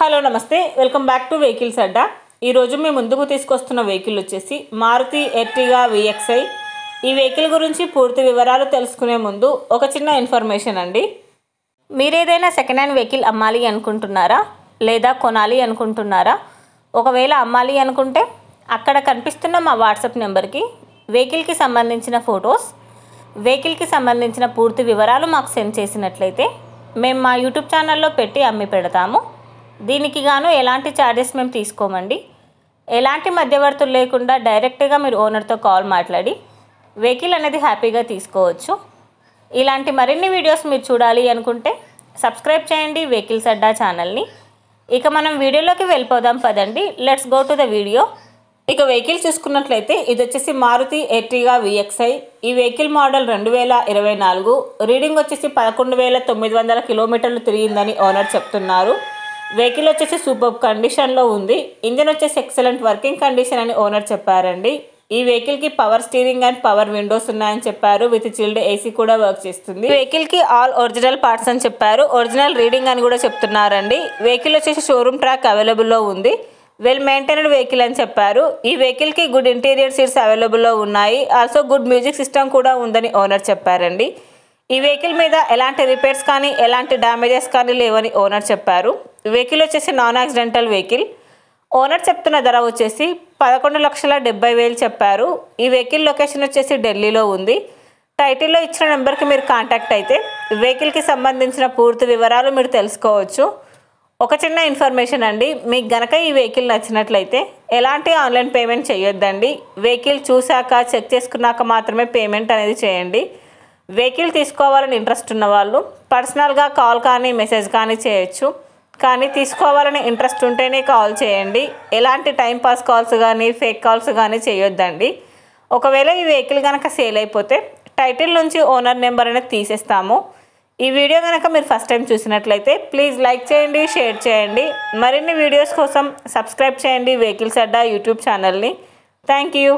Hello నమస్తే welcome back to vehicles అడ్డా। ఈరోజు మేము ముందుకు తీసుకొస్తున్న వెహికల్ వచ్చేసి మారుతి ఎర్టిగా VXi। ఈ వెహికల్ గురించి పూర్తి వివరాలు తెలుసుకునే ముందు ఒక చిన్న ఇన్ఫర్మేషన్ అండి। మీరు ఏదైనా సెకండ్ హ్యాండ్ వెహికల్ అమ్మాలి అనుకుంటున్నారా లేదా కొనాలి అనుకుంటున్నారా? ఒకవేళ అమ్మాలి అనుకుంటే అక్కడ కనిపిస్తున్న మా వాట్సాప్ నెంబర్కి వెహికల్కి సంబంధించిన ఫొటోస్, వెహికల్కి సంబంధించిన పూర్తి వివరాలు మాకు సెండ్ చేసినట్లయితే మేము మా యూట్యూబ్ ఛానల్లో పెట్టి అమ్మి పెడతాము। దీనికి గాను ఎలాంటి ఛార్జెస్ మేము తీసుకోమండి। ఎలాంటి మధ్యవర్తులు లేకుండా డైరెక్ట్గా మీరు ఓనర్తో కాల్ మాట్లాడి వెహికల్ అనేది హ్యాపీగా తీసుకోవచ్చు। ఇలాంటి మరిన్ని వీడియోస్ మీరు చూడాలి అనుకుంటే సబ్స్క్రైబ్ చేయండి వెహికల్స్ అడ్డా ఛానల్ని। ఇక మనం వీడియోలోకి వెళ్ళిపోదాం పదండి, let's go to the video. ఇక వెహికల్ చూసుకున్నట్లయితే ఇది వచ్చేసి మారుతి ఎర్టిగా VXi। ఈ వెహికల్ మోడల్ 2024, రీడింగ్ వచ్చేసి 11,900 కిలోమీటర్లు తిరిగిందని ఓనర్ చెప్తున్నారు। వెహికల్ వచ్చేసి సూపర్ కండిషన్లో ఉంది। ఇంజన్ వచ్చేసి ఎక్సలెంట్ వర్కింగ్ కండిషన్ అని ఓనర్ చెప్పారండి। ఈ వెహికల్కి power steering and power Windows ఉన్నాయని చెప్పారు, విత్ చిల్డ్ AC కూడా వర్క్ చేస్తుంది। వెహికల్కి ఆల్ ఒరిజినల్ పార్ట్స్ అని చెప్పారు, ఒరిజినల్ రీడింగ్ అని కూడా చెప్తున్నారండి। వెహికల్ వచ్చేసి షోరూమ్ ట్రాక్ అవైలబుల్లో ఉంది, వెల్ మెయింటైన్డ్ వెహికల్ అని చెప్పారు। ఈ వెహికల్కి గుడ్ ఇంటీరియర్ సీట్స్ అవైలబుల్లో ఉన్నాయి, ఆల్సో గుడ్ మ్యూజిక్ సిస్టమ్ కూడా ఉందని ఓనర్ చెప్పారండి। ఈ వెహికల్ మీద ఎలాంటి రిపేర్స్ కానీ ఎలాంటి డ్యామేజెస్ కానీ లేవని ఓనర్ చెప్పారు। వెహికల్ వచ్చేసి నాన్ యాక్సిడెంటల్ వెహికల్। ఓనర్ చెప్తున్న ధర వచ్చేసి 11,70,000 చెప్పారు। ఈ వెహికల్ లొకేషన్ వచ్చేసి ఢిల్లీలో ఉంది। టైటిల్లో ఇచ్చిన నెంబర్కి మీరు కాంటాక్ట్ అయితే వెహికల్కి సంబంధించిన పూర్తి వివరాలు మీరు తెలుసుకోవచ్చు। ఒక చిన్న ఇన్ఫర్మేషన్ అండి, మీకు గనక ఈ వెహికల్ నచ్చినట్లయితే ఎలాంటి ఆన్లైన్ పేమెంట్ చేయొద్దండి। వెహికల్ చూశాక చెక్ చేసుకున్నాక మాత్రమే పేమెంట్ అనేది చేయండి। వెహికల్ తీసుకోవాలని ఇంట్రెస్ట్ ఉన్న వాళ్ళు పర్సనల్గా కాల్ కానీ మెసేజ్ కానీ చేయొచ్చు, కానీ తీసుకోవాలని ఇంట్రెస్ట్ ఉంటేనే కాల్ చేయండి। ఎలాంటి టైంపాస్ కాల్స్ కానీ ఫేక్ కాల్స్ కానీ చేయొద్దండి। ఒకవేళ ఈ వెహికల్ కనుక సేల్ అయిపోతే టైటిల్ నుంచి ఓనర్ నెంబర్ అనేది తీసేస్తాము। ఈ వీడియో కనుక మీరు ఫస్ట్ టైం చూసినట్లయితే ప్లీజ్ లైక్ చేయండి, షేర్ చేయండి। మరిన్ని వీడియోస్ కోసం సబ్స్క్రైబ్ చేయండి వెహికల్స్ అడ్డా యూట్యూబ్ ఛానల్ని। Thank you.